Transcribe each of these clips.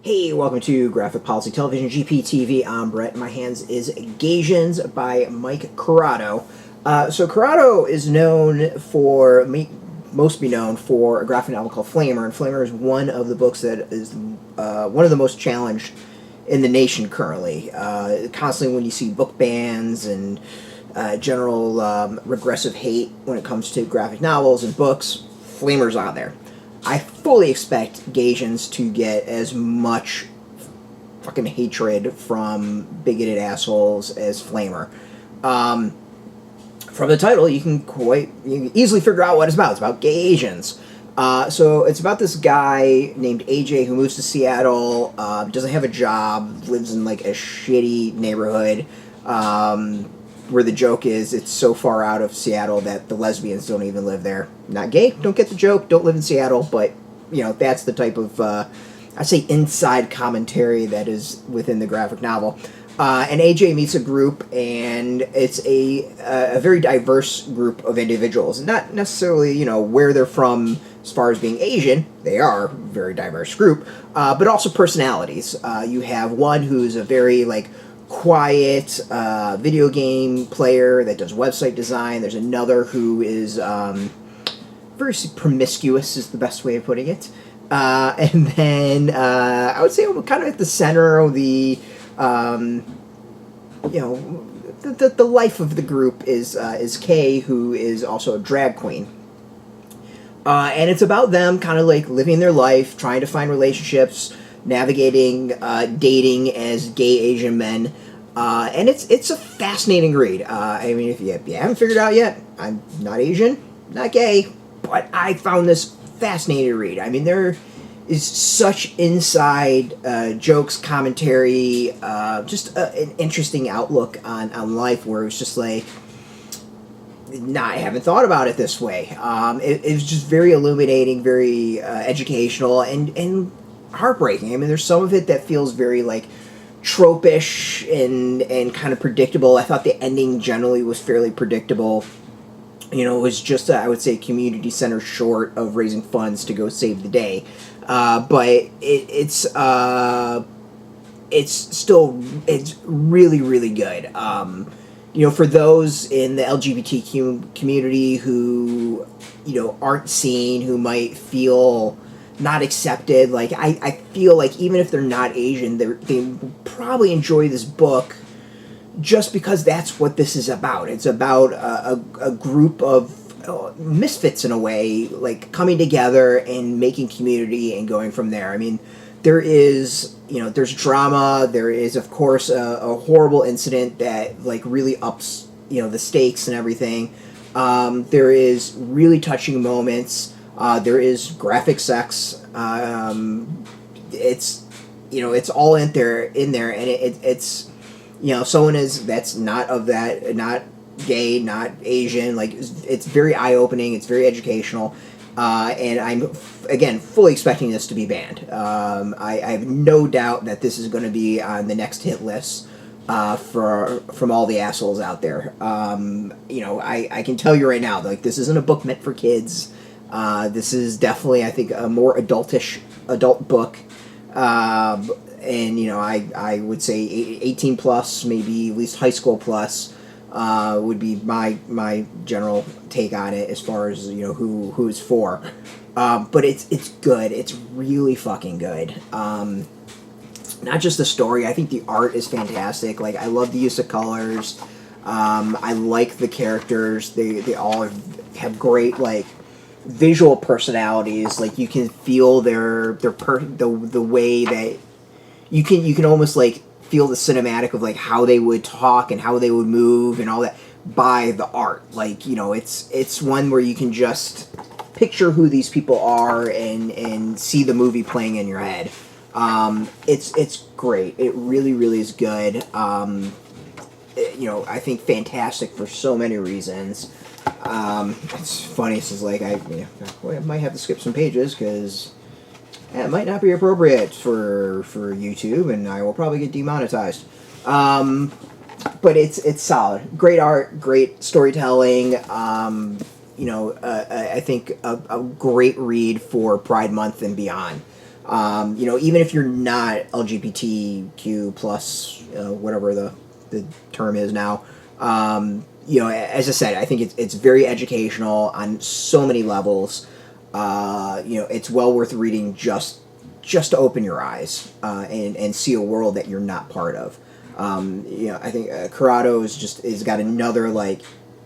Hey, welcome to Graphic Policy Television, GPTV. I'm Brett. In my hands is Gaysians by Mike Curato. Curato is known for, mostly known for a graphic novel called Flamer, and Flamer is one of the books that is one of the most challenged in the nation currently. Constantly when you see book bans and general regressive hate when it comes to graphic novels and books, Flamer's on there. I fully expect Gaysians to get as much fucking hatred from bigoted assholes as Flamer. From the title, you can easily figure out what it's about. It's about gay Asians. So it's about this guy named AJ who moves to Seattle, doesn't have a job, lives in like a shitty neighborhood, where the joke is it's so far out of Seattle that the lesbians don't even live there. Not gay, don't get the joke, don't live in Seattle, but, you know, that's the type of, I'd say, inside commentary that is within the graphic novel. And AJ meets a group, and it's a very diverse group of individuals. Not necessarily, you know, where they're from as far as being Asian. They are a very diverse group, but also personalities. You have one who's a very, like, quiet video game player that does website design. There's another who is very promiscuous is the best way of putting it. And then I would say kind of at the center of the the life of the group is Kay, who is also a drag queen. And it's about them kind of like living their life, trying to find relationships, navigating dating as gay Asian men, and it's a fascinating read. I mean, if you haven't figured it out yet, I'm not Asian, not gay, but I found this fascinating to read. I mean, there is such inside jokes, commentary, just an interesting outlook on life where it's just like, I haven't thought about it this way. It was just very illuminating, very educational, and heartbreaking. I mean, there's some of it that feels very like tropish and kind of predictable. I thought the ending generally was fairly predictable. You know, it was just I would say community center short of raising funds to go save the day, but it's really really good. You know, for those in the LGBTQ community who, you know, aren't seen, who might feel not accepted, like, I feel like even if they're not Asian, they probably enjoy this book just because that's what this is about. It's about a group of misfits in a way, like coming together and making community and going from there. I mean, there is, you know, there's drama. There is, of course, a horrible incident that, like, really ups, you know, the stakes and everything. There is really touching moments. There is graphic sex. It's, you know, it's all in there, and it's, you know, someone that's not of that, not gay, not Asian. Like, it's very eye-opening. It's very educational. And I'm, again, fully expecting this to be banned. I have no doubt that this is going to be on the next hit list from all the assholes out there. You know, I can tell you right now, like, this isn't a book meant for kids. This is definitely, I think, a more adult book. And, you know, I would say 18 plus, maybe at least high school plus, would be my general take on it as far as, you know, who it's for. But it's good. It's really fucking good. Not just the story. I think the art is fantastic. Like, I love the use of colors. I like the characters. They all have great, like, visual personalities. Like, you can feel the way that you can almost, like, feel the cinematic of, like, how they would talk and how they would move and all that by the art. Like, you know, it's one where you can just picture who these people are and see the movie playing in your head. It's great. It really, really is good. You know, I think fantastic for so many reasons. It's funny. This is like, I might have to skip some pages because it might not be appropriate for YouTube, and I will probably get demonetized. But it's solid. Great art, great storytelling. You know, I think a great read for Pride Month and beyond. Even if you're not LGBTQ plus, whatever the term is now, as I said, I think it's very educational on so many levels. It's well worth reading just to open your eyes and see a world that you're not part of. I think Curato is got another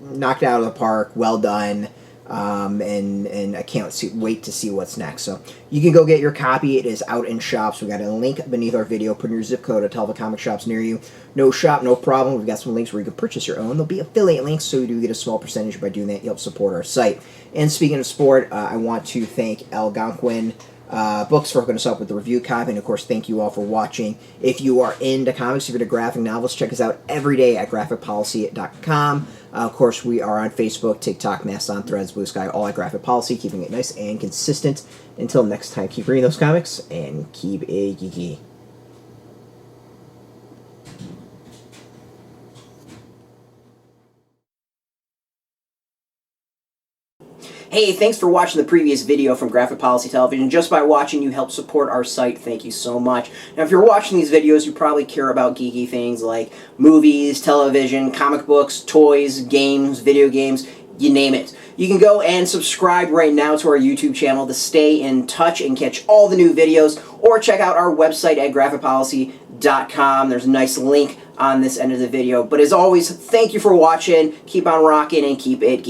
knocked out of the park, well done. And I can't wait to see what's next. So you can go get your copy. It is out in shops. We got a link beneath our video. Put in your zip code to tell the comic shops near you. No shop, no problem. We've got some links where you can purchase your own. There'll be affiliate links, so you do get a small percentage by doing that. You help support our site. And speaking of sport, I want to thank Algonquin Books for hooking us up with the review copy, and of course thank you all for watching. If you are into comics, if you're into graphic novels, check us out every day at graphicpolicy.com. Of course, we are on Facebook, TikTok, Mastodon, Threads, Blue Sky, all at Graphic Policy, keeping it nice and consistent. Until next time, keep reading those comics and keep it geeky. Hey, thanks for watching the previous video from Graphic Policy Television. Just by watching, you help support our site. Thank you so much. Now, if you're watching these videos, you probably care about geeky things like movies, television, comic books, toys, games, video games, you name it. You can go and subscribe right now to our YouTube channel to stay in touch and catch all the new videos, or check out our website at graphicpolicy.com. There's a nice link on this end of the video. But as always, thank you for watching. Keep on rocking and keep it geeky.